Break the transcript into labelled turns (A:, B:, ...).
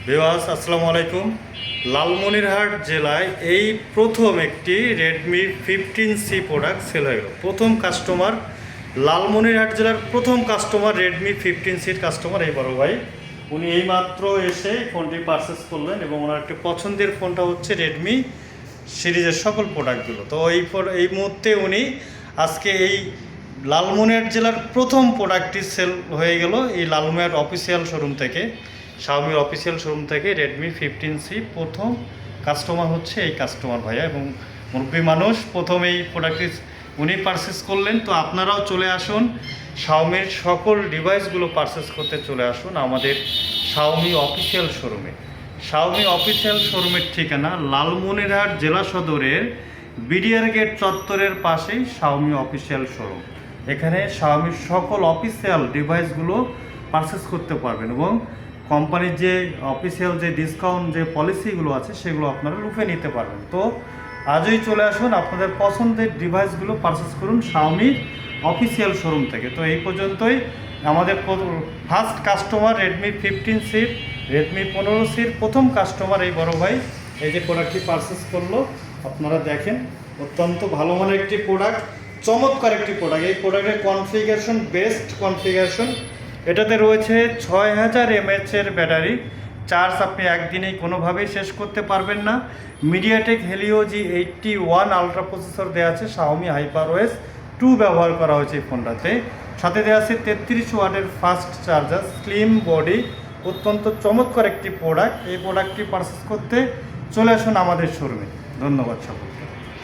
A: Viewers আসসালামু আলাইকুম। লালমনিরহাট জেলায় এই প্রথম একটি রেডমি 15C প্রোডাক্ট সেল হয়ে গেল। প্রথম কাস্টমার, লালমনিরহাট জেলার প্রথম কাস্টমার রেডমি 15Cর কাস্টমার এই বড় ভাই। উনি এইমাত্র এসে ফোনটি পারচেস করলেন এবং ওনার একটি পছন্দের ফোনটা হচ্ছে রেডমি সিরিজের সকল প্রোডাক্টগুলো। তো এই মুহূর্তে উনি আজকে এই লালমনিরহাট জেলার প্রথম প্রোডাক্টটি সেল হয়ে গেল এই লালমনিরহাট অফিসিয়াল শোরুম থেকে, শাওমির অফিসিয়াল শোরুম থেকে রেডমি 15C প্রথম কাস্টমার হচ্ছে এই কাস্টমার ভাইয়া। এবং মুরব্বী মানুষ প্রথম এই প্রোডাক্টটি উনি পারচেস করলেন। তো আপনারাও চলে আসুন, শাওমির সকল ডিভাইসগুলো পারচেস করতে চলে আসুন আমাদের শাওমি অফিসিয়াল শোরুমে। শাওমি অফিসিয়াল শোরুমের ঠিকানা লালমনিরহাট জেলা সদরের বিডিআর গেট চত্বরের পাশেই শাওমি অফিসিয়াল শোরুম। এখানে শাওমির সকল অফিসিয়াল ডিভাইসগুলো পারচেস করতে পারবেন এবং কোম্পানির যে অফিসিয়াল যে ডিসকাউন্ট যে পলিসিগুলো আছে সেগুলো আপনারা লুফে নিতে পারবেন। তো আজই চলে আসুন, আপনাদের পছন্দের ডিভাইসগুলো পারচেস করুন শাওমি অফিসিয়াল শোরুম থেকে। তো এই পর্যন্তই। আমাদের ফার্স্ট কাস্টমার রেডমি 15Cর, রেডমি 15Cর প্রথম কাস্টমার এই বড় ভাই এই যে প্রোডাক্টটি পারচেস করলো। আপনারা দেখেন, অত্যন্ত ভালো মানের একটি প্রোডাক্ট, চমৎকার একটি প্রোডাক্ট। এই প্রোডাক্টের কনফিগারেশন বেস্ট কনফিগারেশন। এটাতে রয়েছে 6000 mAh ব্যাটারি। চার্জ আপনি একদিনেই কোনোভাবেই শেষ করতে পারবেন না। MediaTek Helio G81 ultra processor দেওয়া আছে, শাওমি হাইপারওএস 2 ব্যবহার করা হয়েছে এই ফোনটাতে। সাথে দেওয়া আছে 33 ওয়াটের ফাস্ট চার্জার, স্লিম বডি, অত্যন্ত চমৎকার একটি প্রোডাক্ট। এই প্রোডাক্টটি পারচেস করতে চলে আসুন আমাদের শোরুমে। ধন্যবাদ সকলকে।